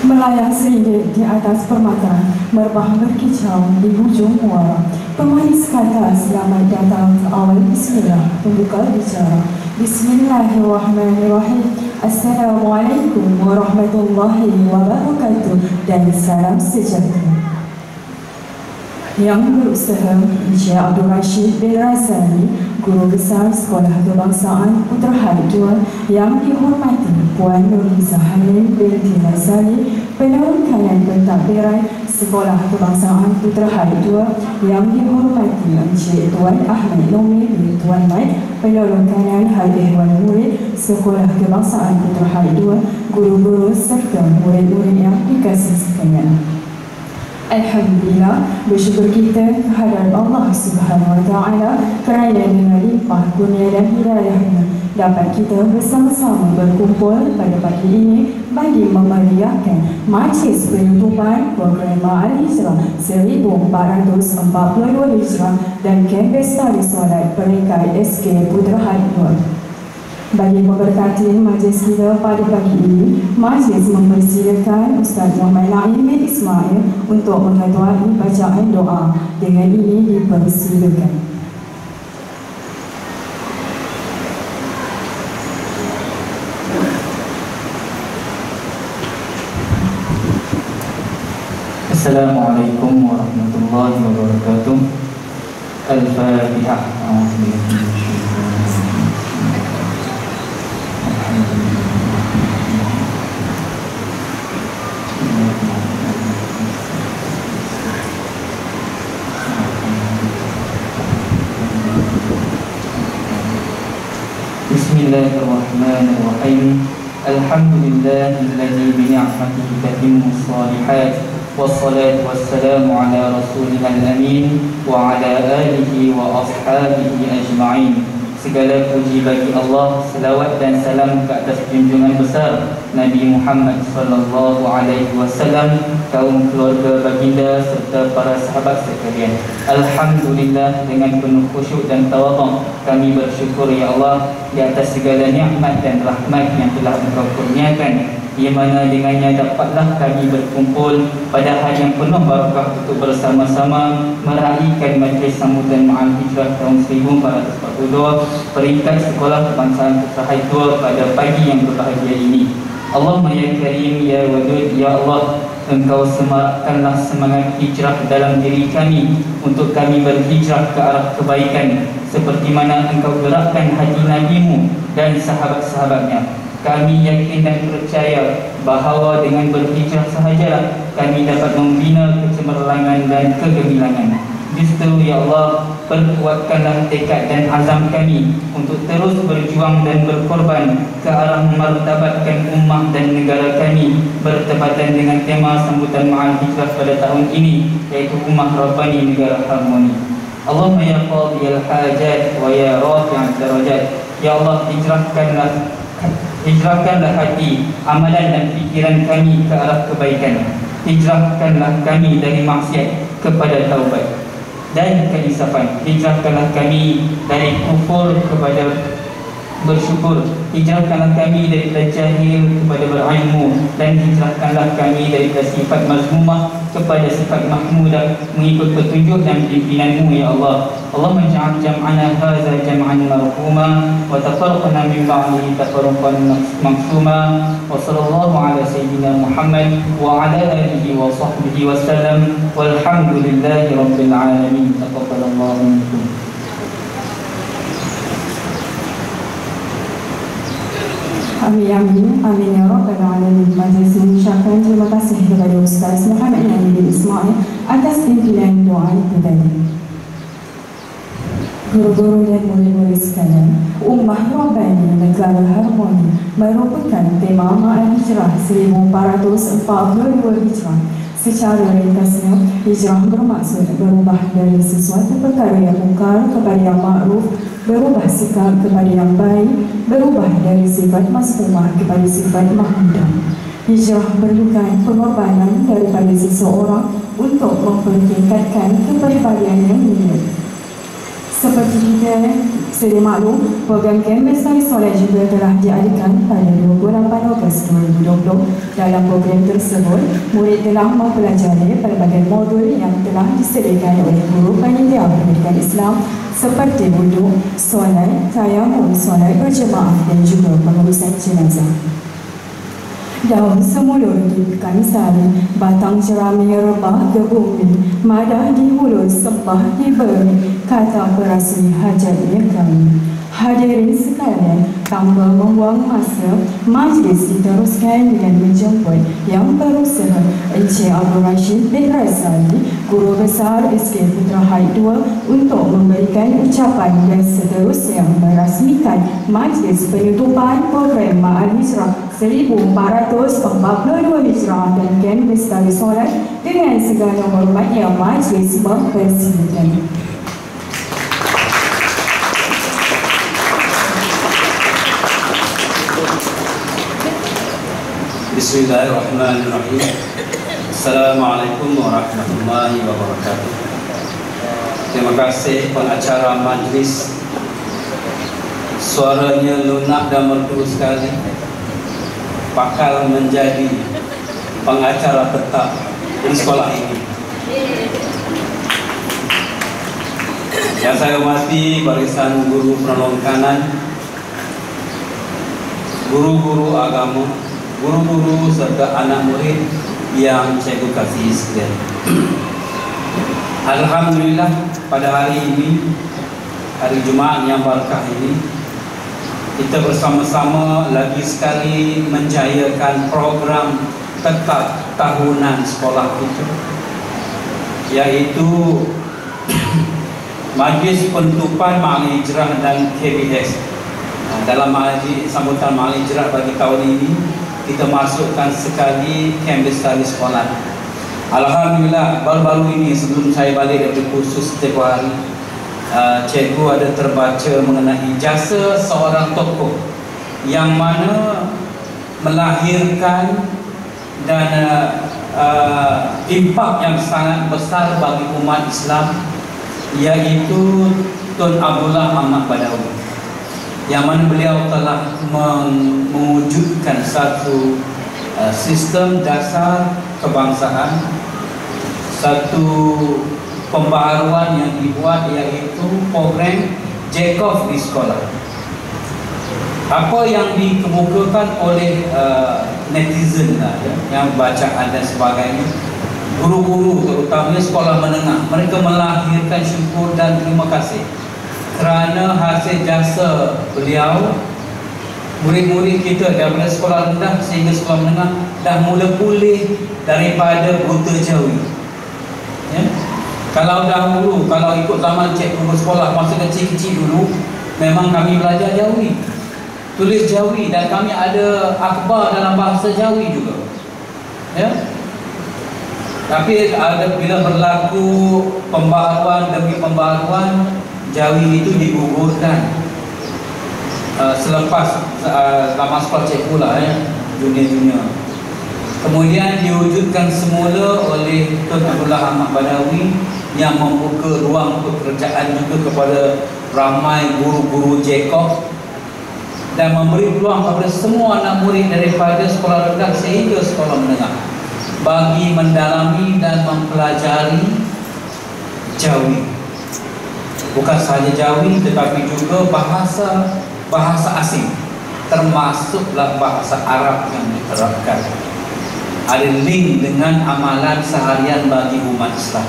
Melayang seringgit di atas permata, merbah berkicau di hujung muara. Pemanis kata selamat datang ke awal bismillah, pembuka bicara. Bismillahirrahmanirrahim. Assalamualaikum warahmatullahi wabarakatuh dan salam sejahtera. Yang berusaha Encik Abdul Rashid bin Razali, Guru Besar Sekolah Kebangsaan Putra Haid II, yang dihormati Puan Nurhizah Halim binti Razali, Penerus Kanan Pentadbiran Sekolah Kebangsaan Putra Haid II, yang dihormati Encik Tuan Ahmad Nomi bin Tuan Mat, Penerus Kanan Hal Ehwal Murid Sekolah Kebangsaan Putra Haid II, guru-guru serta murid-murid yang dikasihi sekalian. Alhamdulillah, bersyukur kita kehadiran Allah Subhanahu Wa Taala kerana dengan limpah kurnia dan hidayahnya dapat kita bersama-sama berkumpul pada pagi ini bagi memeriahkan majlis penutupan program Al-Hijrah 1442 Hijrah dan kempen tari solat peringkat SK Putra Haid II. Bagi memberkati majlis kita pada pagi ini, majlis mempersilakan Ustaz Muhammad Naim bin Ismail untuk mengetuai bacaan doa. Dengan ini dipersilakan. Assalamualaikum warahmatullahi wabarakatuh. Al-Fatihah. Bismillahirrahmanirrahim. Alhamdulillahilladzi bi ni'matihi tatimmu shalihat. Wassalatu wassalamu ala rasulihal amin wa ala alihi wa ashabihi ajma'in. Segala puji bagi Allah, selawat dan salam ke atas junjungan besar Nabi Muhammad sallallahu alaihi wasallam, kaum keluarga baginda serta para sahabat sekalian. Alhamdulillah, dengan penuh khusyuk dan tawadhu kami bersyukur ya Allah di atas segala nikmat dan rahmat yang telah Engkau kurniakan, di mana dengannya dapatlah kami berkumpul pada hari yang penuh barakah untuk bersama-sama meraihkan majlis sambutan Al-Hijrah tahun 1442 peringkat Sekolah Kebangsaan Putra Haid II pada pagi yang berbahagia ini. Allahumma ya Karim ya Wadud ya Allah, Engkau semarakkanlah semangat hijrah dalam diri kami untuk kami berhijrah ke arah kebaikan, seperti mana Engkau gerakkan hati Nabi-Mu dan sahabat-sahabatnya. Kami yakin dan percaya bahawa dengan berhijrah sahajalah kami dapat membina kecemerlangan dan kegemilangan. Justru ya Allah, perkuatkanlah tekad dan azam kami untuk terus berjuang dan berkorban ke arah memartabatkan ummah dan negara kami bertepatan dengan tema sambutan Ma'al Hijrah pada tahun ini, yaitu Ummah Rabbani Negara Harmoni. Allahumma ya qadiyal hajat wa ya rafi'ad darajat. Ya Allah, hijrahkanlah hati, amalan dan fikiran kami ke arah kebaikan. Hijrahkanlah kami dari maksiat kepada taubat dan keinsafan. Hijrahkanlah kami dari kufur kepada bersyukur. Hijrahkanlah kami daripada jahil kepada berilmu, dan hijrahkanlah kami daripada sifat mazmumah kepada sifat mahmudah mengikut petunjuk dan pimpinan-Mu ya Allah. Allahumma ja'al jam'ana hadza jam'an marhuma wa tafarraqna min ba'dihi tafarruqan maksuma. Wa sallallahu ala sayyidina Muhammad wa ala alihi wa sahbihi wa sallam. Walhamdulillahi rabbil alamin. Taqabbalallahu minkum. Amin, amin, amin ya Rabbal Alamin. Majlis mengucapkan terima kasih kepada Ustaz Muhammad Naim bin Ismail atas pimpinan doa itu tadi. Guru-guru dan murid-murid sekalian, Ummah Rabbani Negara Harmoni merupakan tema Al-Hijrah 1442 Hijrah. Secara ringkasnya, hijrah bermaksud berubah dari sesuatu perkara yang mungkar kepada yang ma'ruf, berubah sikap kepada yang baik, berubah dari sifat mastumah kepada sifat mahmudah. Hijrah perlukan pengorbanan daripada seseorang untuk mempertingkatkan kepribadian yang mulia. Seperti kita Sedia maklum, program Camp Bestari Soleh juga telah diadakan pada 28 Ogos 2020. Dalam program tersebut, murid telah mempelajari pelbagai modul yang telah disediakan oleh guru panitia pendidikan Islam seperti wuduk, solat, tayamum, solat berjemaah dan juga pengurusan jenazah. Daun semula di Kanisari, batang jerami rebah ke bumi, madah di hulu sembah diberi, kata berasli hajatnya kami. Hadirin sekalian, tanpa membuang masa, majlis diteruskan dengan menjemput yang berusaha Encik Abdul Rashid bin Razali, Guru Besar SK Putra Haid 2 untuk memberikan ucapan dan seterusnya merasmikan majlis penutupan program Ma'al Hijrah 1442 Hijrah dan Camp Bestari Soleh dengan segala hormat yang majlis mempersilakan. Bismillahirrahmanirrahim. Assalamualaikum warahmatullahi wabarakatuh. Terima kasih pengacara majlis. Suaranya lunak dan merdu sekali. Bakal menjadi pengacara tetap di sekolah ini. Yang saya hormati barisan guru penolong kanan, guru-guru agama, guru-guru serta anak murid yang saya kasih sekalian. Alhamdulillah pada hari ini, hari Jumaat yang berkah ini, kita bersama-sama lagi sekali menjayakan program tetap tahunan sekolah kita, yaitu Majlis Penutupan Ma'al Hijrah dan KBS. Dalam sambutan Ma'al Hijrah bagi tahun ini, kita masukkan sekali Camp Bestari sekolah. Alhamdulillah, baru-baru ini sebelum saya balik dari kursus setiap hari, cikgu ada terbaca mengenai jasa seorang tokoh yang mana melahirkan dan impak yang sangat besar bagi umat Islam, yaitu Tun Abdullah Ahmad Badawi, yang mana beliau telah mewujudkan satu sistem dasar kebangsaan, satu pembaharuan yang dibuat, yaitu program Jacob di sekolah. Apa yang dikemukakan oleh netizen yang bacaan dan sebagainya, guru-guru terutamanya sekolah menengah, mereka melahirkan syukur dan terima kasih kerana hasil jasa beliau, murid-murid kita daripada sekolah rendah sehingga sekolah menengah dah mula pulih daripada buta jawi. Ya? Kalau dahulu, kalau ikut zaman cikgu bersekolah masa kecil-kecil dulu, memang kami belajar jawi, tulis jawi, dan kami ada akhbar dalam bahasa jawi juga. Ya? Tapi bila berlaku pembaharuan demi pembaharuan, jawi itu digugurkan selepas lama sekolah cikgu lah, junior-junior. Kemudian diwujudkan semula oleh Tun Abdullah Ahmad Badawi yang membuka ruang pekerjaan juga kepada ramai guru-guru Jacob dan memberi peluang kepada semua anak murid daripada sekolah rendah sehingga sekolah menengah bagi mendalami dan mempelajari jawi. Bukan sahaja jawi tetapi juga bahasa asing, termasuklah bahasa Arab yang diterapkan. Ada link dengan amalan seharian bagi umat Islam.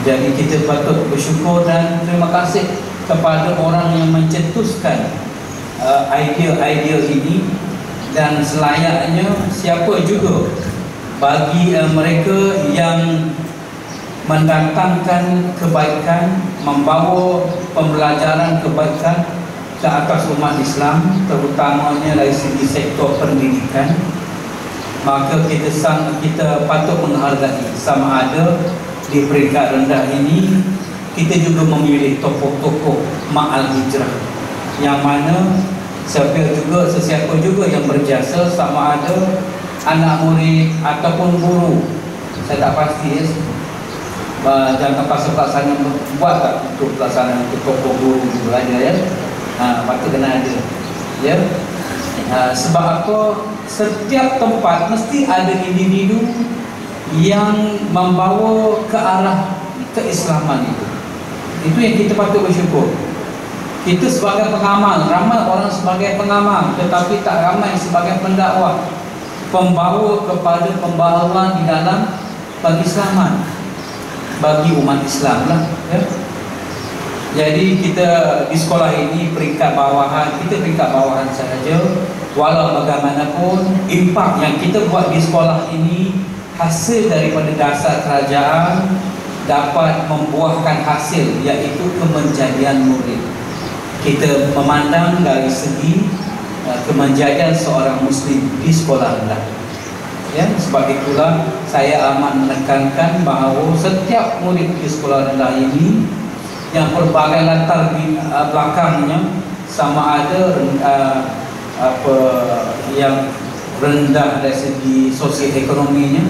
Jadi kita patut bersyukur dan terima kasih kepada orang yang mencetuskan idea-idea ini, dan selayaknya siapa juga bagi mereka yang mendatangkan kebaikan, membawa pembelajaran kebaikan ke atas umat Islam, terutamanya dari segi sektor pendidikan, maka kita patut menghargai. Sama ada di peringkat rendah ini kita juga memilih tokoh-tokoh Ma'al Hijrah, yang mana sesiapa juga yang berjasa, sama ada anak murid ataupun guru, saya tak pasti Jangan pelaksana buat tak untuk pelaksanaan untuk tokoh guru belajar ya. Patut kena ada ya. Sebab apa? Setiap tempat mesti ada individu yang membawa ke arah keislaman itu. Itu yang kita patut bersyukur. Kita sebagai pengamal, ramai orang sebagai pengamal, tetapi tak ramai sebagai pendakwah, pembawa kepada pembaharuan di dalam pengislaman bagi umat Islam lah ya. Jadi kita di sekolah ini peringkat bawahan, kita peringkat bawahan sahaja. Walau bagaimanapun impak yang kita buat di sekolah ini hasil daripada dasar kerajaan dapat membuahkan hasil, iaitu kemenjadian murid. Kita memandang dari segi kemenjadian seorang muslim di sekolah rendah ya. Sebab itulah saya amat menekankan bahawa setiap murid di sekolah rendah ini yang berbagai latar belakangnya, sama ada yang rendah dari segi sosio-ekonominya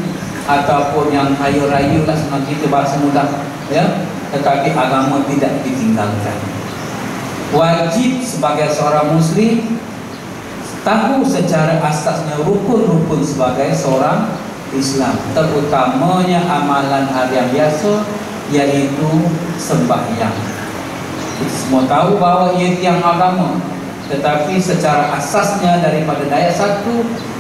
ataupun yang kaya-raya lah, senang kita bahasa mudah ya, tetapi agama tidak ditinggalkan. Wajib sebagai seorang muslim tahu secara asasnya rukun-rukun sebagai seorang Islam, terutamanya amalan harian biasa, iaitu sembahyang. Kita semua tahu bahawa ia tiang agama, tetapi secara asasnya daripada darjah 1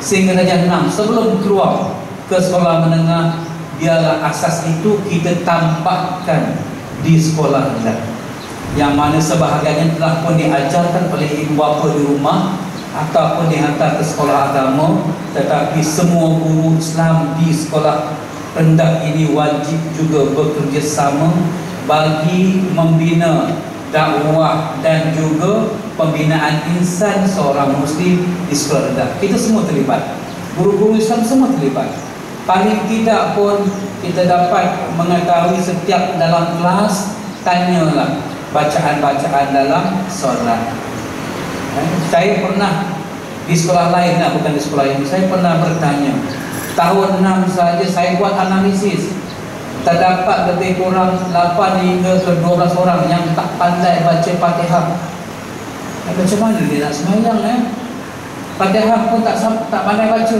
sehingga darjah 6 sebelum keluar ke sekolah menengah, biarlah asas itu kita tampakkan di sekolah rendah, yang mana sebahagiannya telah pun diajarkan oleh ibu bapa di rumah ataupun dihantar ke sekolah agama. Tetapi semua guru Islam di sekolah rendah ini wajib juga bekerjasama bagi membina dakwah dan juga pembinaan insan seorang muslim di sekolah rendah. Kita semua terlibat, guru-guru Islam semua terlibat. Paling tidak pun kita dapat mengetahui setiap dalam kelas, tanyalah bacaan-bacaan dalam solat. Saya pernah di sekolah lain, bukan di sekolah ini, saya pernah bertanya. Tahun 6 saja saya buat analisis, terdapat lebih kurang 8 hingga ke 12 orang yang tak pandai baca Fatihah. Macam mana dia nak sembahyang Fatihah pun tak pandai baca.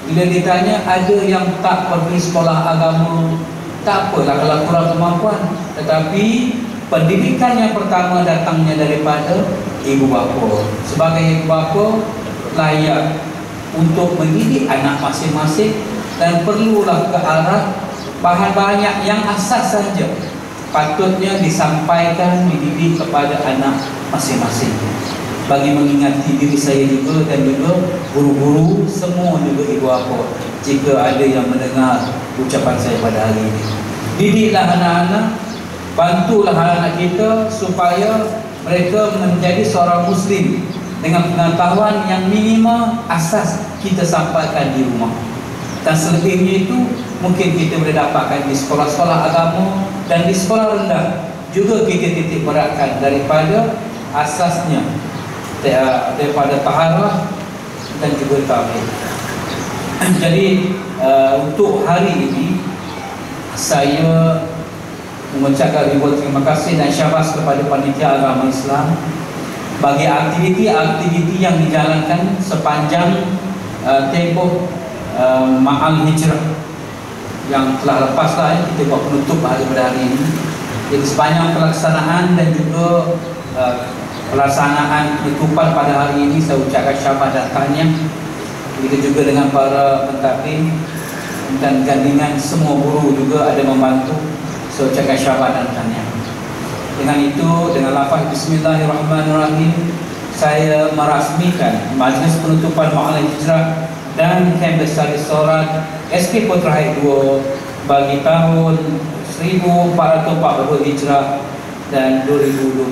Bila ditanya, ada yang tak pergi sekolah agama, tak apalah kalau kurang kemampuan, tetapi pendidikan yang pertama datangnya daripada ibu bapa. Sebagai ibu bapa, layak untuk mendidik anak masing-masing dan perlulah ke arah bahan-bahan yang asas saja patutnya disampaikan, dididik kepada anak masing-masing. Bagi mengingati diri saya juga dan juga guru-guru semua juga ibu bapa, jika ada yang mendengar ucapan saya pada hari ini, didiklah anak-anak, bantulah anak kita supaya mereka menjadi seorang muslim dengan pengetahuan yang minima asas kita sampaikan di rumah. Dan selebihnya itu mungkin kita boleh dapatkan di sekolah-sekolah agama dan di sekolah rendah juga. Kita titik beratkan daripada asasnya, daripada taharah dan juga tauhid. Jadi untuk hari ini saya mengucapkan ribuan terima kasih dan syabas kepada panitia agama Islam bagi aktiviti-aktiviti yang dijalankan sepanjang tempoh Ma'al Hijrah yang telah lepas lah kita buat penutup hari pada hari ini. Jadi sepanjang pelaksanaan dan juga pelaksanaan penutupan pada hari ini, saya ucapkan syabas dan tahniah. Begitu juga dengan para pentadbir dan gandingan semua guru juga ada membantu. Saya ucapkan syabas dan tahniah. Dengan itu, dengan lafaz Bismillahirrahmanirrahim, saya merasmikan majlis penutupan Ma'al Hijrah dan Kem Bestari Sorat SK Putra Haid 2 bagi tahun 1442 Hijrah dan 2020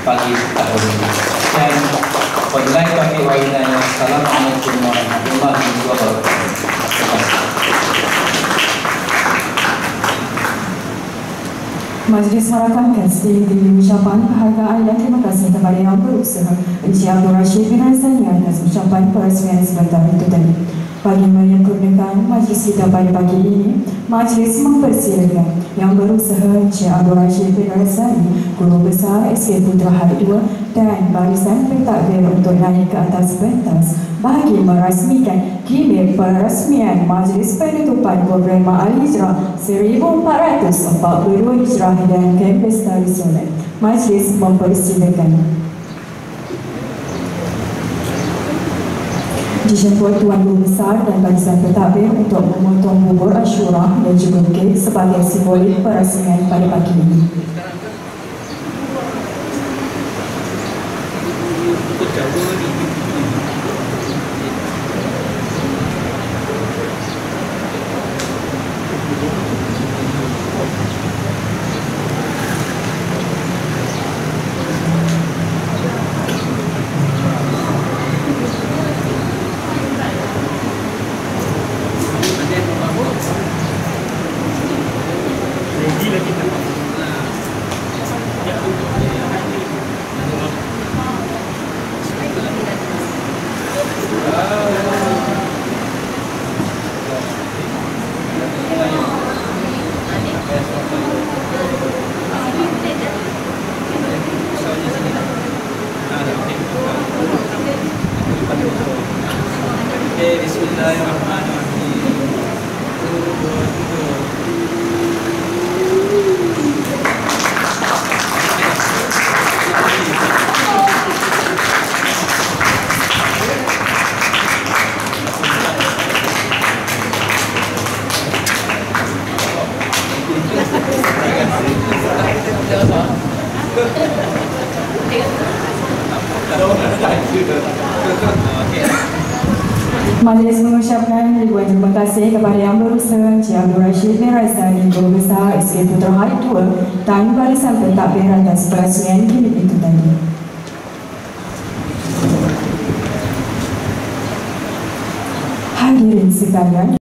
pagi tahun ini. Dan wabillahi taufiq wal hidayah. Assalamualaikum warahmatullahi wabarakatuh. Majlis harapankan sedikit ucapan penghargaan dan terima kasih kepada yang berusaha. Encik Abdul Rashid bin Hassani atas ucapan peresmian sebentar itu tadi. Bagi menyempurnakan majlis kita pada pagi ini, majlis mempersilakan Yang Berusaha Encik Abdul Rashid bin Razali, Guru Besar SK Putra Hari 2 dan barisan pentadbir untuk naik ke atas pentas bagi merasmikan gimmick perasmian majlis penutupan program Al-Hijrah 1442 Hijrah dan Kampus Darussalam. Majlis mempersilakan. Dijemput Tuan Guru Besar dan barisan pentadbir untuk memotong bubur Ashura dan juga kek sebagai simbolik perasmian pada pagi ini. Majlis mengucapkan ribuan terima kasih kepada Yang Berusaha Encik Abdul Rashid bin Razali, Guru Besar SK Putra Hari 2 dan barisan pentadbir atas perasmian gimmick itu tadi. Hadirin sekalian,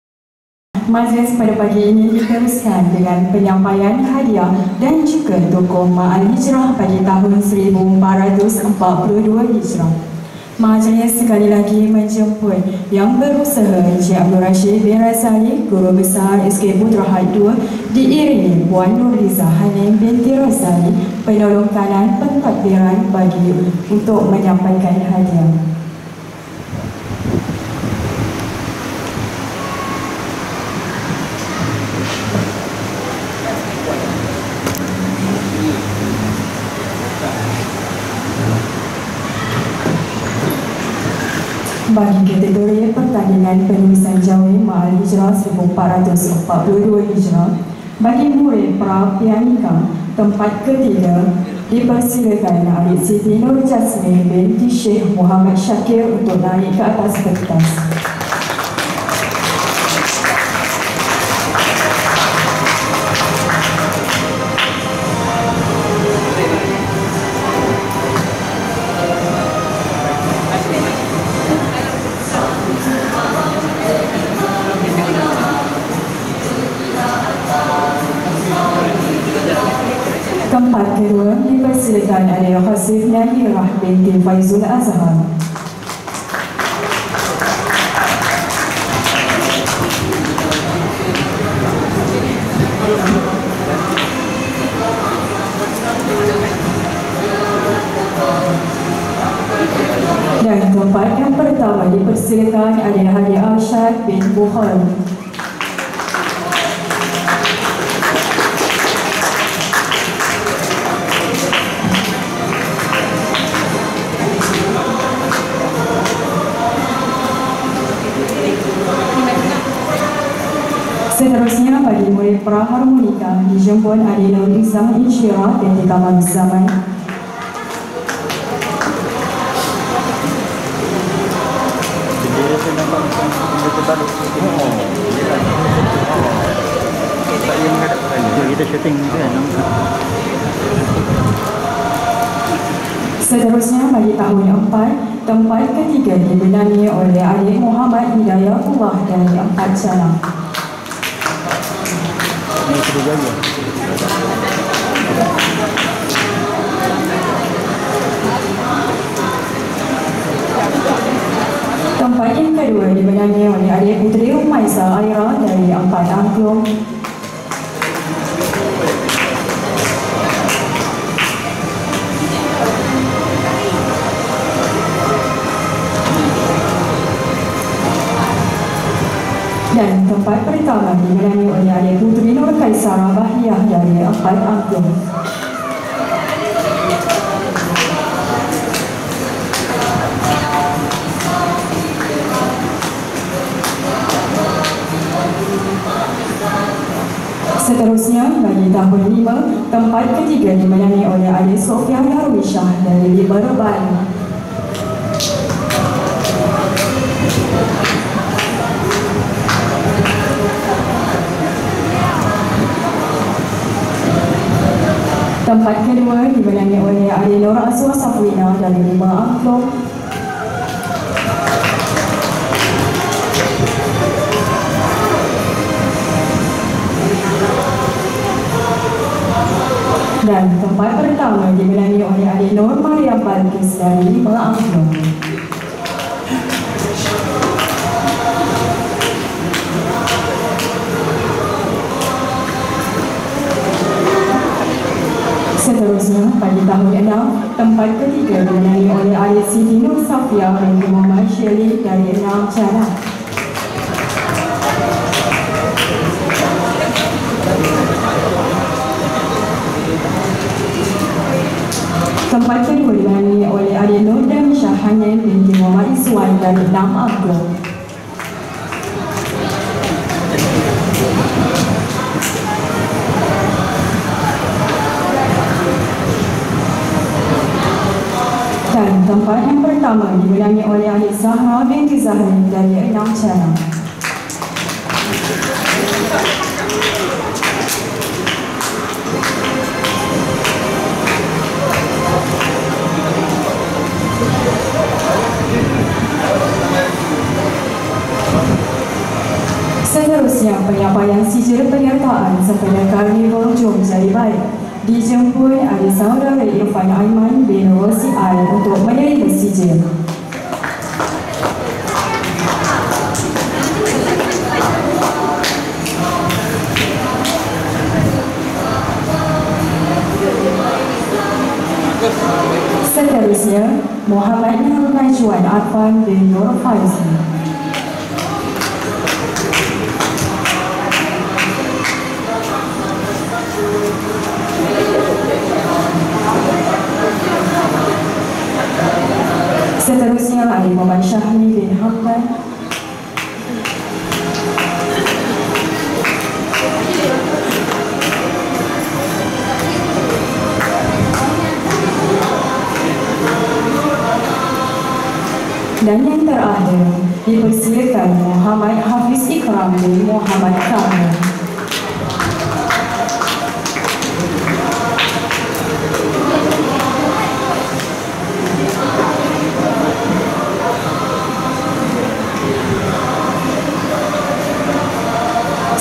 majlis pada pagi ini diteruskan dengan penyampaian hadiah dan juga tokoh Al-Hijrah bagi tahun 1442 Hijrah. Majlis sekali lagi menjemput Yang Berusaha Encik Abdul Rashid bin Razali, Guru Besar SK Putra Hari 2 diiringi Puan Nurliza Hanim binti Razali, penolong kanan pentadbiran bagi untuk menyampaikan hadiah. Bagi kategori pertandingan penulisan jawab Al-Hijrah 1442 Hijrah, bagi murid pra pianika tempat ketiga dipersilakan adik Siti Nur Jasmine binti Syekh Muhammad Syakir untuk naik ke atas pentas. Tempat kedua dipersilakan adik Khasif Nadirah binti Faizul Azhar. Dan tempat yang pertama dipersilakan adik Hadi Arsyad bin Bukhari. Seterusnya bagi murid praharmonika dijemput adik Nurliza Insyirah binti Kamal Zaman. Seterusnya bagi tahun 4, tempat ketiga dibenangi oleh adik Muhammad Hidayatullah dari 4 Jalan. Tempat yang kedua dimenangi oleh adik puteri Umaisa Aira dari 4 angklung. Dan tempat pertama dimenangi oleh adik puteri Nur Kaisara Bahiyah dari 4 angklung. Seterusnya, bagi tahun 5, tempat ketiga dimenangi oleh adik Sofia Darwishah dari Libaran. Tempat kedua dimenangi oleh adik Nur Aswa Safwina dari 5 angklung. Dan tempat pertama dimenangi oleh adik Nur Mariam Balkis dari 5 angklung. Seterusnya, pada tahun 6, tempat ketiga dimenangi oleh adik Siti Nur Safia binti Muhammad Syeli dari 6 Canak. Tempat kedua dimenangi oleh adik Nur dan Syahanin binti Muhammad Iswan dari 6 angklung. Dan tempat yang pertama dimenangi oleh adik Zahra binti Zahrin dari 6 Canak. Seterusnya, penyampaian sijil penyertaan sepeda karnival Jom Jadi Baik dijemput adik saudara Irfan Aiman bin Rosi Al untuk menerima sijil. Seterusnya, Muhammad Nur Najwan Arfan bin Nur Faizi. Seterusnya, adik Muhammad Syahmi bin Hamdan. Dan yang terakhir, dipersilakan Muhammad Hafiz Ikram bin Muhammad Kamil.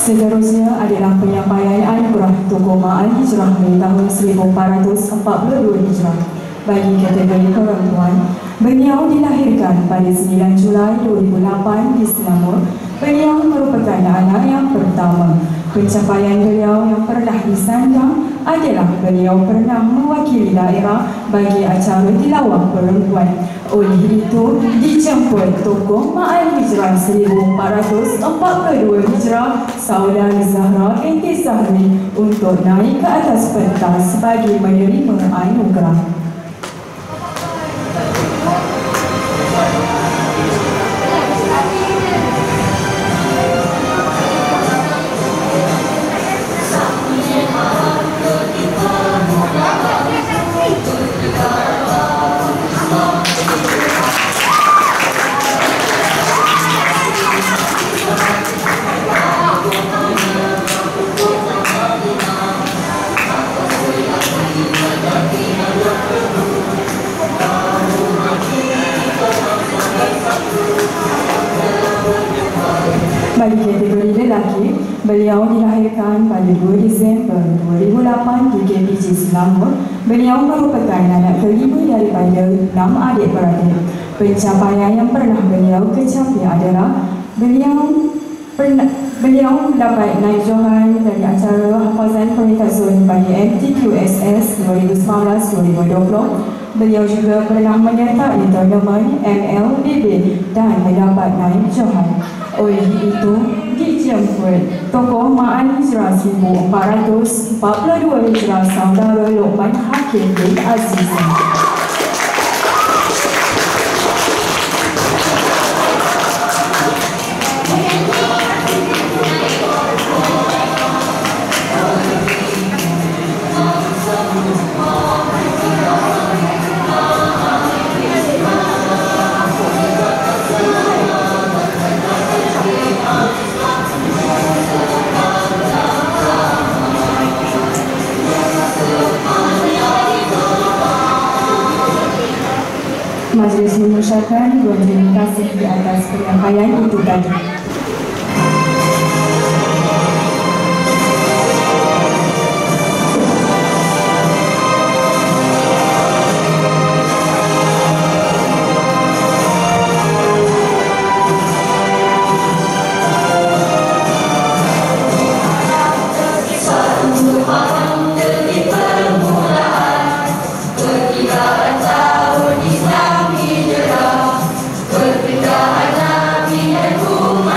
Seterusnya adalah penyampaian anugerah Tokoh Ma'al Hijrah di tahun 1442 Hijrah bagi kategori perempuan. Beliau dilahirkan pada 9 Julai 2008 di Selangor. Beliau merupakan anak yang pertama. Pencapaian beliau yang pernah disandang adalah beliau pernah mewakili daerah bagi acara tilawah perempuan. Oleh itu, dijemput Tokoh Ma'al Hijrah 1442 Hijrah Saudari Zahra binti Zahri untuk naik ke atas pentas bagi menerima anugerah. Bagi kategori lelaki, beliau dilahirkan pada 2 Disember 2008 di KPJ Selangor. Beliau merupakan anak kelima daripada 6 adik-beradik. Pencapaian yang pernah beliau kecapi adalah beliau mendapat naik johan dari acara hafazan peringkat zon bagi MTQSS 2019-2020. Beliau juga pernah menyertai turnamen MLBB dan mendapat naik johan. Oleh itu, dijemput tokoh Ma'an Hijrah 1442 Hijrah Saudara Lokman Hakim bin Azizah. Majlis mengucapkan terima kasih di atas penyampaian itu tadi. Berpindah Nabi dan umat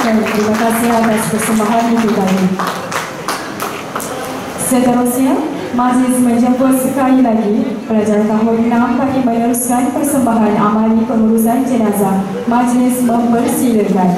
Terima kasih atas persembahan itu tadi. Seterusnya, majlis menjemput sekali lagi pelajar tahun 6 bagi meneruskan persembahan amali pengurusan jenazah. Majlis mempersilakan.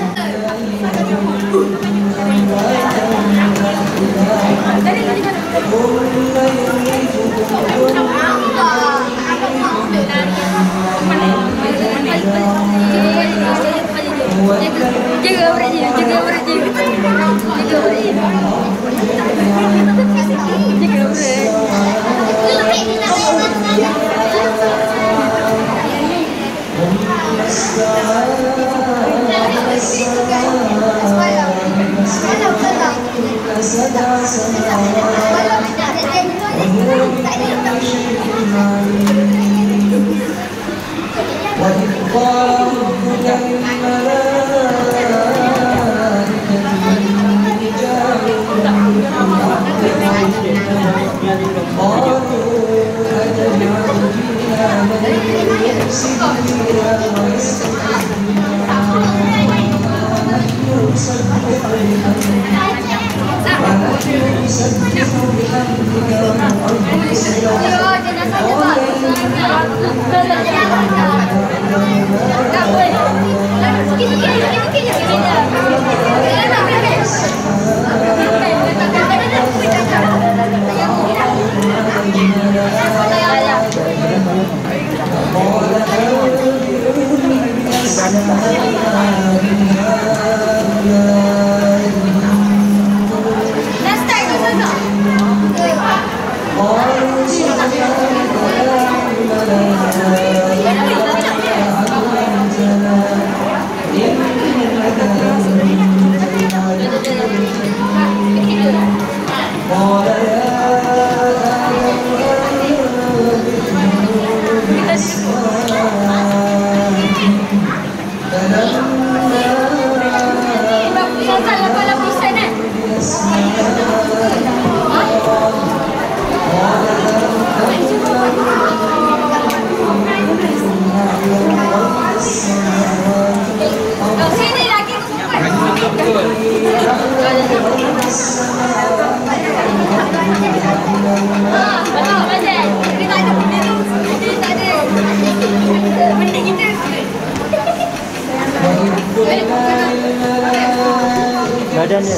Badannya.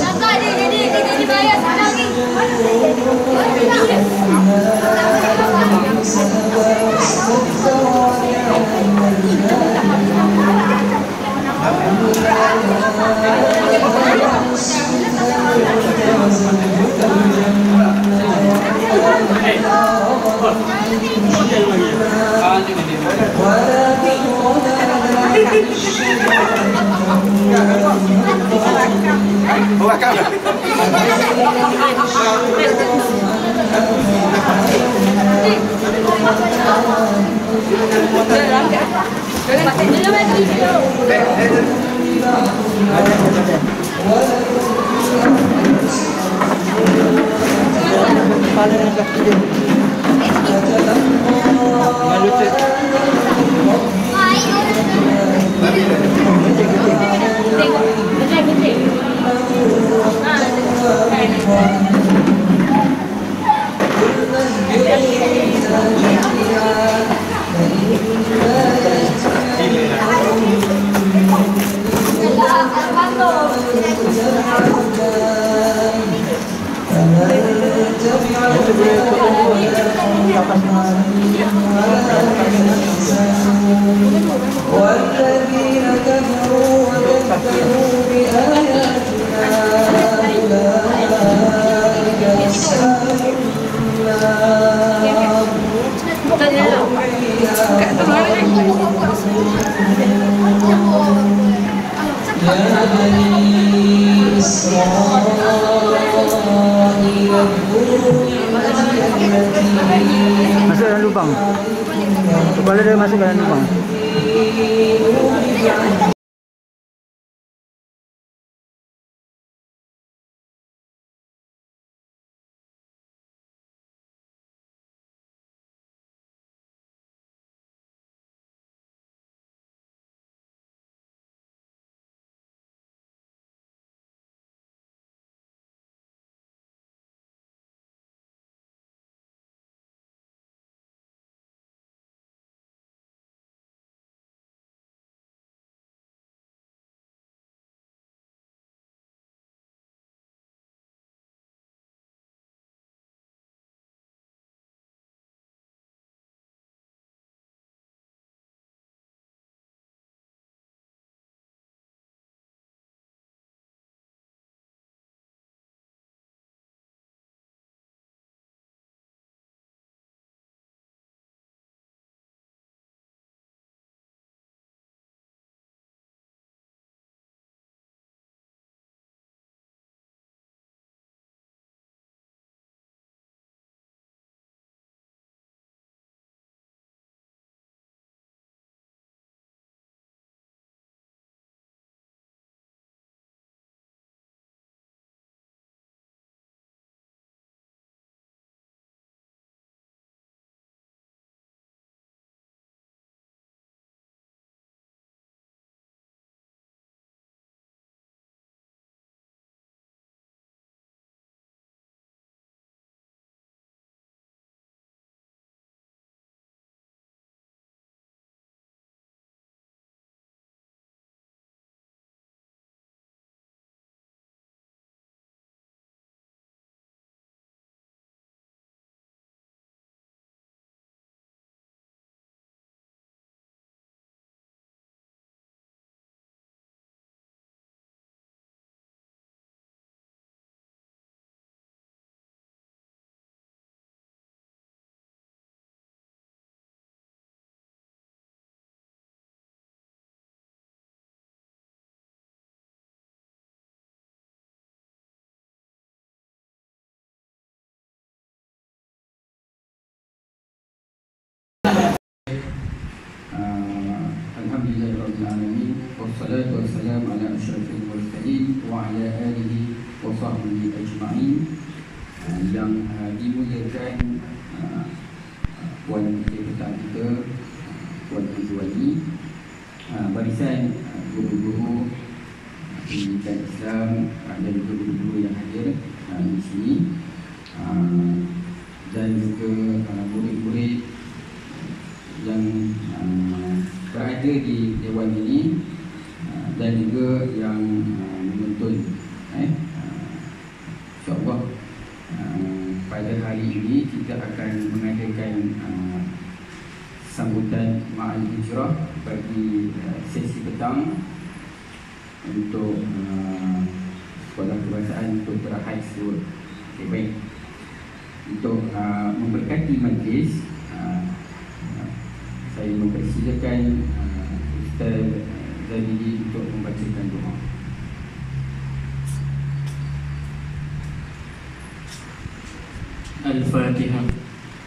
Jadi kita dibayar sekarang ni. والذين كفروا وكذبوا بآياتنا أولئك أصحاب النار هم فيها يا بني إسرائيل اذكروا نعمتي التي Masuk dalam lubang. Kepala dia masuk dalam lubang. wassalatu wassalamu ala asyrafil mursalin wa ala alihi wa sahbihi ajma'in. Yang dimuliakan puan ketua kita, puan Wali, barisan guru-guru pendidikan Islam dan juga guru-guru yang hadir di sini, dan juga murid-murid yang berada di dewan ini, dan juga yang menonton. InsyaAllah pada hari ini kita akan mengadakan sambutan Ma'al Hijrah bagi sesi petang untuk Sekolah Kebangsaan Dr. Ahad Seluruh. Okay, baik. Untuk memberkati majlis, saya mempersilakan Ustaz Zabidi untuk membacakan doa. Al-Fatihah.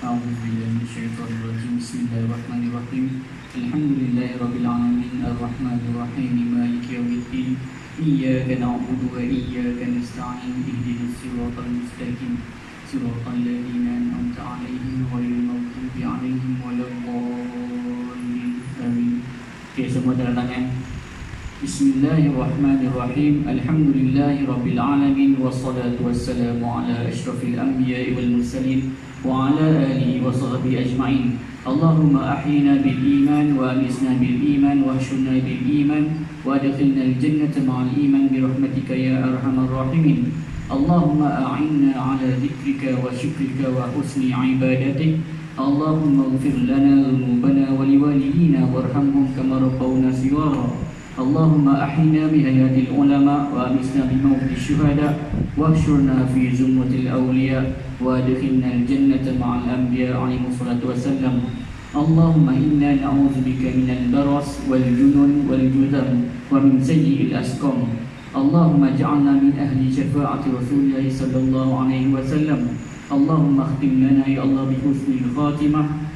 A'udzubillahi minasyaitonir rajim. Bismillahirrahmanirrahim. Alhamdulillahirabbil alamin arrahmanir rahim maliki yaumiddin. Iyyaka na'budu wa iyyaka nasta'in ihdinas siratal mustaqim siratal ladzina an'amta 'alaihim ghairil maghdubi 'alaihim waladdallin. Amin. Okey, semua tanda tangan. Bismillahirrahmanirrahim. Alhamdulillahirabbil alamin wassalatu wassalamu ala asyrafil anbiya'i wal mursalin wa ala alihi wa sahbihi ajma'in. Allahumma ahyina bil iman wa amisna bil iman wa ahshurna bil iman wa adkhilna al jannata ma'al iman bi rahmatika ya arhamar rahimin. Allahumma a'inna ala dhikrika wa syukrika wa husni ibadatik. Allahumma ighfir lana dhunubana wa liwalidina warhamhum kama rabbawna shighara. Allahumma ahyina bi hayatil ulama wa amisna bi mautil syuhada wa ahshurna fi zumratil awliya wa adkhilna al jannata ma'al anbiya alaihi wassalatu wassalam. Allahumma inna na'udzubika minal baras wal junun wal judam wa min sayyi'il asqam. Allahumma ij'alna min ahli syafa'ati Rasulillah sallallahu alaihi wasallam. Allahumma khtim lana ya Allah bi husnil khatimah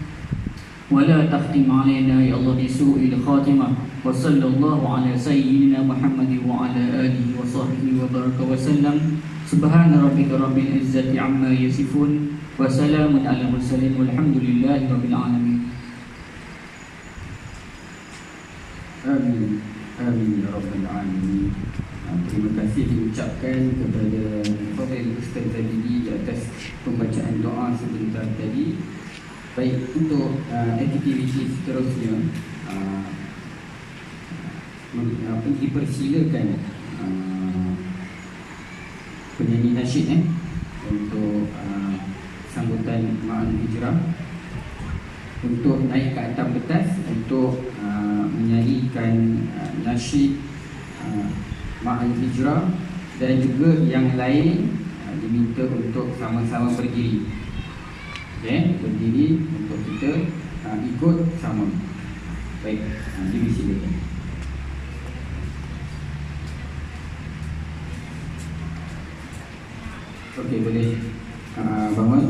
wa la takhtim alaina ya Allah bi su'il khatimah. Wa sallallahu ala sayyidina Muhammad wa ala alihi wa sahbihi wa baraka wa sallam. Subhana rabbika rabbil izzati amma yasifun wa salamun ala mursalin walhamdulillahi rabbil alamin. Amin. Amin ya rabbal alamin. Terima kasih diucapkan kepada Fadil Ustaz Zabidi atas pembacaan doa sebentar tadi. Baik, untuk aktiviti seterusnya, dipersilakan penyanyi nasyid untuk sambutan Ma'al Hijrah untuk naik ke atas pentas untuk menyanyikan nasyid Ma'al Hijrah, dan juga yang lain diminta untuk sama-sama berdiri. Okay, berdiri untuk kita ikut sama. Baik, dipersilakan. Okey, boleh bangun.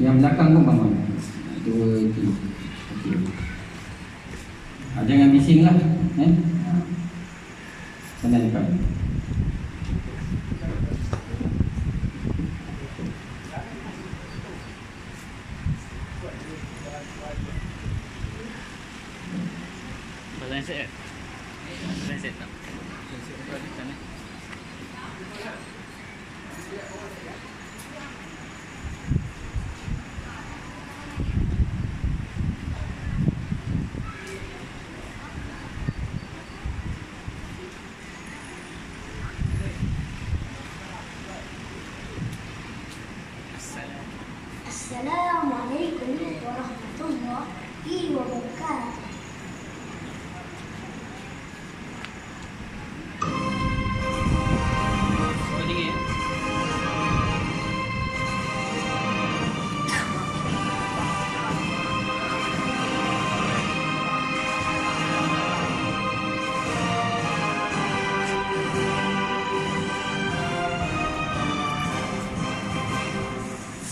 Yang belakang pun bangun. 2, 3. Okey. Jangan bising lah. Sana dekat. Set tak? Assalamualaikum warahmatullahi wabarakatuh.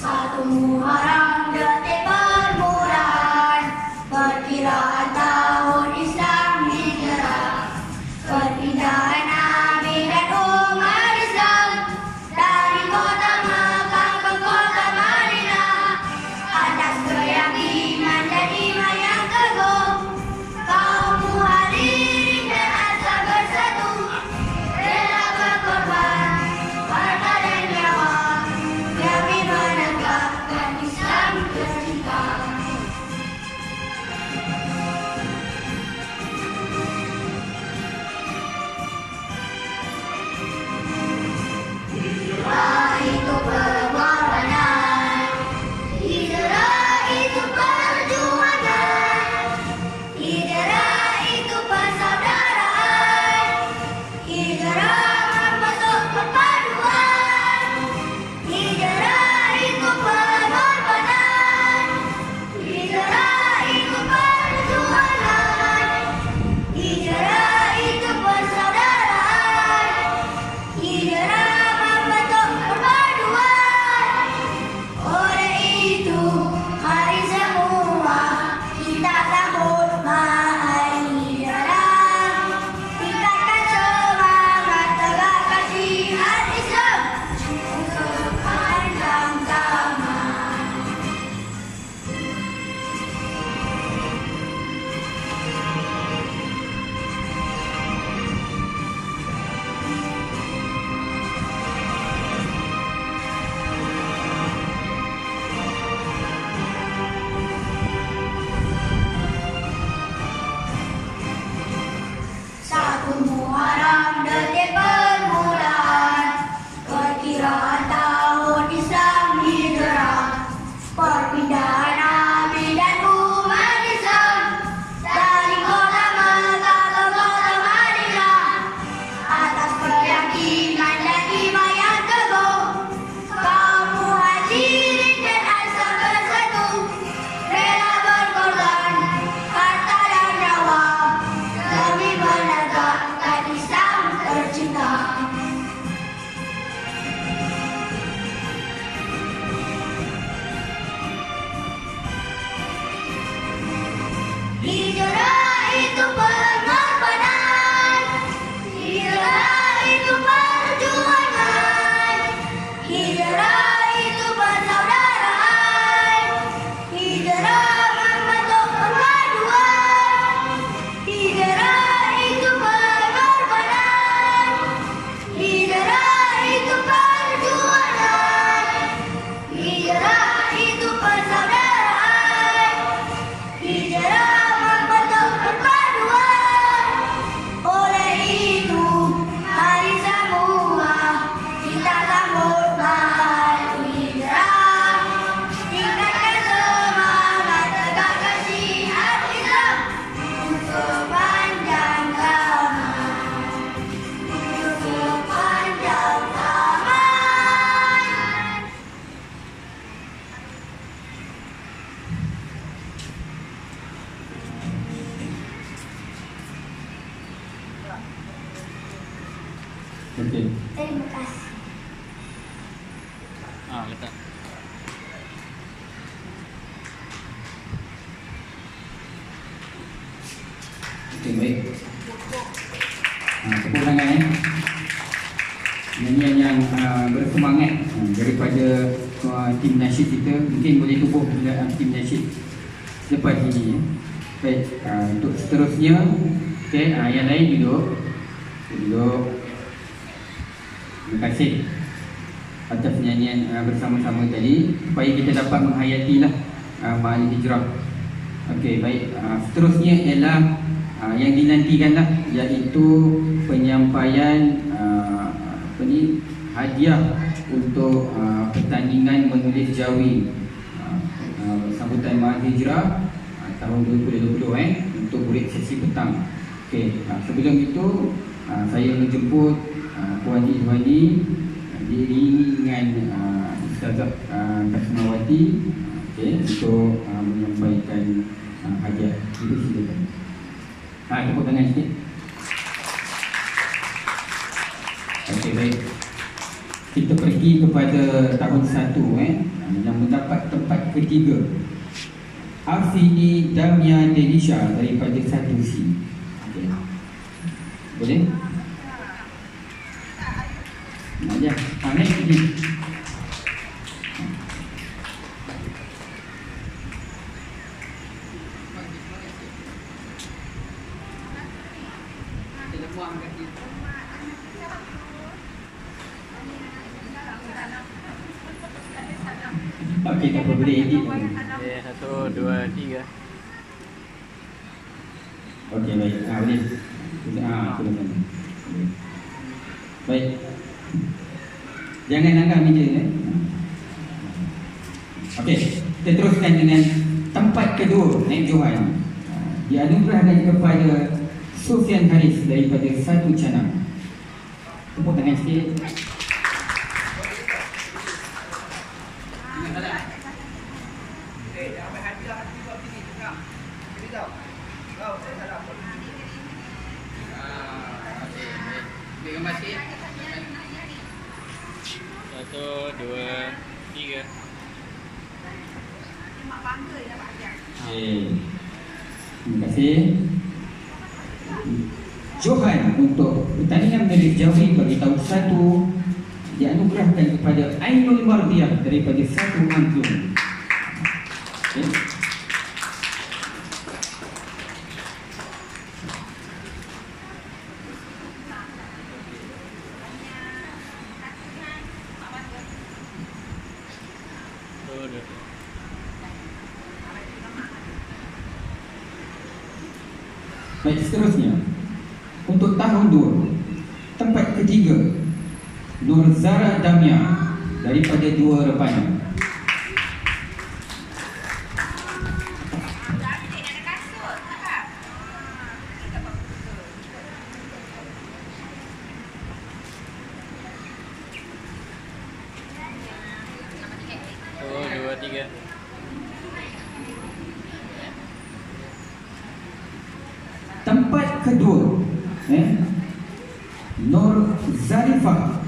Satu Muharram detik permulaan, perkiraan tahun Islam hijrah, perpindahan Nabi dan umat Islam dari kota Mekah ke kota Madinah. Atas keyakinan dan iman yang teguh, kaum muhajirin dan ansar bersatu, rela berkorban harta dan nyawa demi menegakkan Islam tercinta. Hijrah itu pengorbanan, hijrah itu perjuangan, hijrah itu persaudaraan, hijrah membentuk perpaduan, hijrah itu pengorbanan, hijrah itu perjuangan, hijrah itu persaudaraan, hijrah membentuk perpaduan. Oleh itu, mari semua kita sambut hari hijrah. Tingkatkan semangat tegakkan jihad Islam untuk panjang zaman. Satu Muharram detik permulaan, perkiraan tahun Islam hijrah, perpindahan Nabi dan umat Islam dari kota Mekah ke kota Madinah. Atas keyakinan dan iman yang teguh, kaum muhajirin dan ansar bersatu, rela berkorban harta dan nyawa demi menegakkan Islam tercinta. Hijrah itu pengorbanan, hijrah itu perjuangan, hijrah itu persaudaraan, hijrah membentuk perpaduan, hijrah itu pengorbanan, hijrah itu perjuangan, hijrah itu persaudaraan, hijrah membentuk perpaduan. Oleh itu, mari semua kita sambut hari hijrah. Tingkatkan semangat tegakkan jihad Islam untuk panjang zaman, untuk panjang zaman. Okey. Terima kasih. Letak. Okey, baik. Tepuk tangan nyanyian yang bersemangat daripada tim nasyid kita. Mungkin boleh tubuh tim nasyid lepas ini. Baik, untuk seterusnya, okey, yang lain duduk. Terima kasih atas nyanyian bersama-sama tadi, supaya kita dapat menghayatilah makna hijrah. Okey, baik. Seterusnya ialah yang dinantikanlah, iaitu penyampaian hadiah untuk pertandingan menulis jawi sambutan Mahat Hijrah tahun 2020 untuk murid sesi petang. Okey, sebelum itu saya menjemput Puan Izwani diiringi dengan Ustazah Kasmawati, okey, untuk menyampaikan hadiah. Silakan. Tepuk tangan sikit. Okey, baik. Kita pergi kepada tahun 1 yang mendapat tempat ketiga. Afini Damia Denisha daripada satu C. Okay. Boleh? Nak je. Naik ni. Okey, tak apa, boleh edit. Okay, 1, 2, 3. Okey, baik. Boleh. Boleh. Baik. Jangan angkat meja Okey, kita teruskan dengan tempat kedua naik Johan. Dianugerahkan kepada Sufian Haris daripada Satu Canang. Tepuk tangan sikit. Satu, dua, tiga. Terima kasih. Johan untuk pertandingan medali jauhi bagi tahun 1 dianugerahkan kepada Ainul Mardiah daripada Satu Angklung. Okay. Baik, seterusnya untuk tahun 2 tempat ketiga Nur Zara Damia daripada Dua Rebana. Tempat kedua Nur Zarifah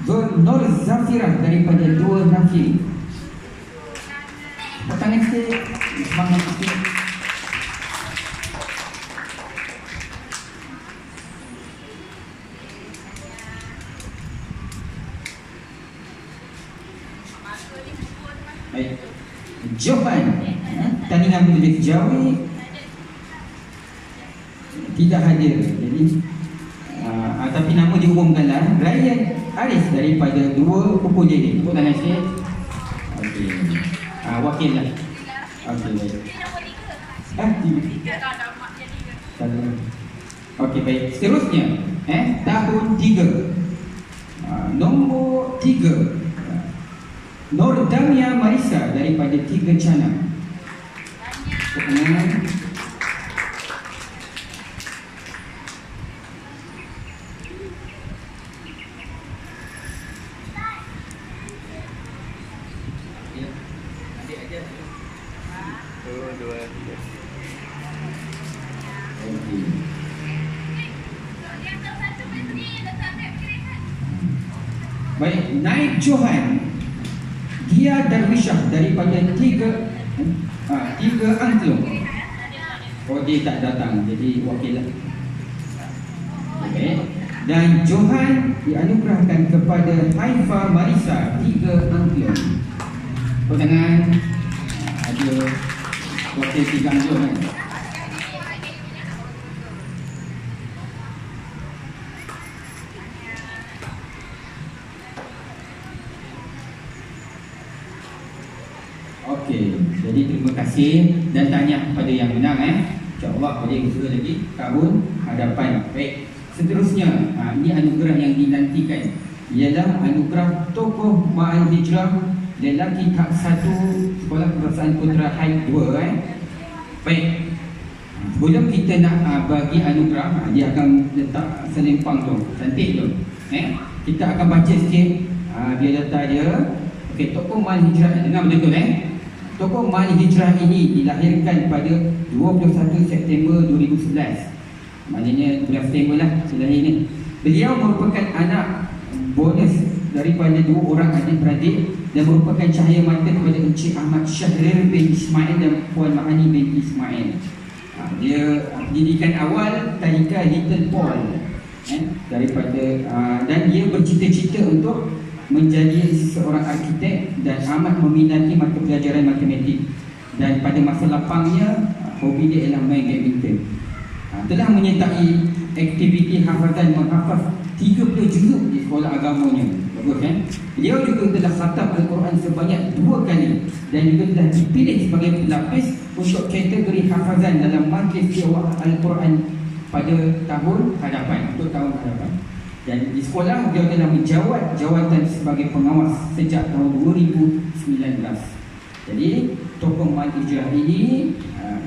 Nur Zafirah daripada Dua Nafiri. Pertanyaan sikit, semangat sikit. Baik, Johan tandingan medali jauhi tidak hadir. Jadi tapi nama diumumkanlah Ryan Arif daripada Dua Kuku Jadi. Tepuk tangan sikit. Okey. Wakil lah. Okey, baik. Tiga. Okey, baik. Seterusnya tahun 3. Nombor 3 Nur Damia Marisa daripada Tiga Canang. Baik, naik Johan Dia Darwishah daripada Tiga Angklung. Oh, dia tak datang, jadi wakil lah. Okay. Dan Johan dianugerahkan kepada Haifa Marisa Tiga Angklung. Pertangan ada wakil Tiga Angklung kan? Okey, jadi terima kasih dan tahniah kepada yang menang InsyaAllah boleh usaha lagi tahun hadapan. Baik, seterusnya ini anugerah yang dinantikan ialah anugerah Tokoh Ma'al Hijrah lelaki tak 1 Sekolah Kebangsaan Putra Haid 2 Baik, sebelum kita nak bagi anugerah, dia akan letak selempang tu, cantik tu kita akan baca sikit biar data dia. Okey, Tokoh Ma'al Hijrah, dengar betul-betul Tokoh Ma'al Hijrah ini dilahirkan pada 21 September 2011. Maknanya bulan September lah dia lahir ni. Beliau merupakan anak bonus daripada 2 orang adik-beradik dan merupakan cahaya mata kepada Encik Ahmad Syahrir bin Ismail dan Puan Mahani bin Ismail. Dia pendidikan awal tadika Little Paul daripada dan dia bercita-cita untuk menjadi seorang arkitek dan amat meminati mata pelajaran matematik, dan pada masa lapangnya hobi dia ialah main badminton. Telah menyertai aktiviti hafazan menghafaz 30 juzuk di sekolah agamanya. Bagus kan? Beliau juga telah khatam Al-Quran sebanyak 2 kali dan juga telah dipilih sebagai pelapis untuk kategori hafazan dalam majlis tiawah Al-Quran pada tahun hadapan, untuk tahun hadapan. Dan di sekolah beliau telah menjawat jawatan sebagai pengawas sejak tahun 2019. Jadi tokoh Mal Hijrah ini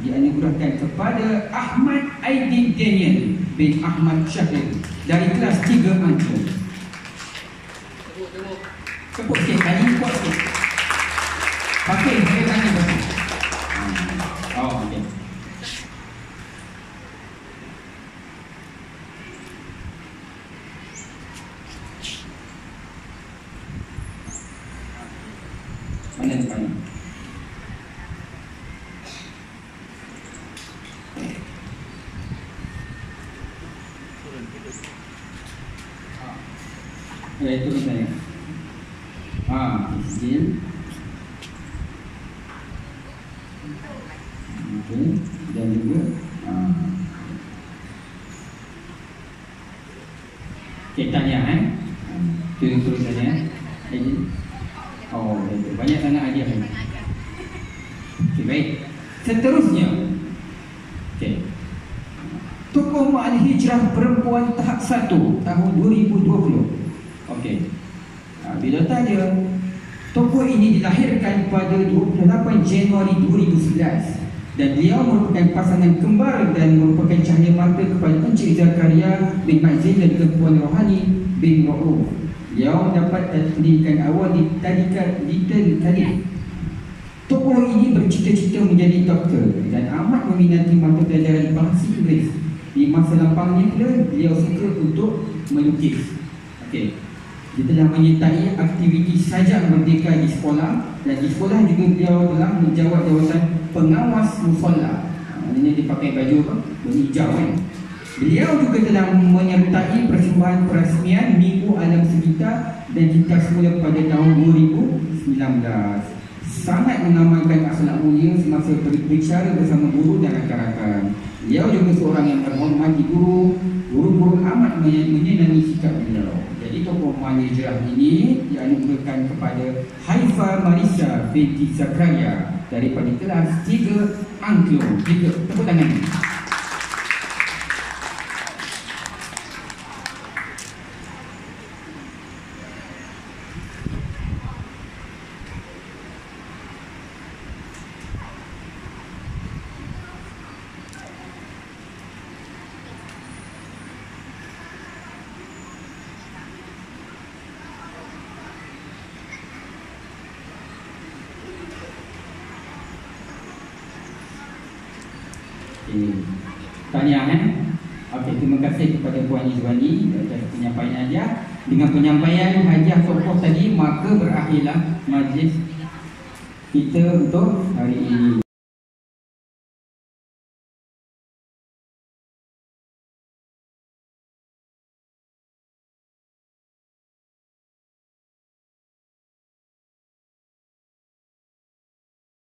dianugerahkan kepada Ahmad Aidin Daniel bin Ahmad Syahrir dari kelas 3 Angklung. Tepuk sikit, tadi kuat sikit. Pakai, saya tanya pakai. Oh, okey. Mana depan? Itu saya. Izin. Okey, dan juga okey, tanya Itu tanya. Izin. Oh, itu banyak sangat hadiah ni. Okey, baik. Seterusnya. Okey. Tokoh Mal Hijrah Perempuan tahap 1 tahun 2020. Okey. Bila tanya, tokoh ini dilahirkan pada 28 Januari 2011 dan beliau merupakan pasangan kembar dan merupakan cahaya mata kepada Encik Zakaria bin Mazin dan juga Puan Rohani bin Ra'uf. Beliau mendapat pendidikan awal di tadika Little Khalif. Tokoh ini bercita-cita menjadi doktor dan amat meminati mata pelajaran bahasa Inggeris. Di masa lapangnya pula beliau suka untuk melukis. Okey. Dia telah menyertai aktiviti sajak merdeka di sekolah, dan di sekolah juga beliau telah menjawat jawatan pengawas musola. Maknanya dia pakai baju apa? Berhijau kan. Beliau juga telah menyertai persembahan perasmian Minggu Alam Sekitar dan Cinta Semula pada tahun 2019. Sangat mengamalkan akhlak mulia semasa berbicara bersama guru dan rakan-rakan. Beliau juga seorang yang menghormati guru. Guru-guru amat menyenangi sikap beliau. Jadi tokoh Mal Hijrah ini dianugerahkan kepada Haifa Marisa binti Zakaria daripada kelas 3 Angklung. Tepuk tangan. Tahniah Okey, terima kasih kepada Puan Izwani atas penyampaian hadiah. Dengan penyampaian hadiah tokoh tadi, maka berakhirlah majlis kita untuk hari ini.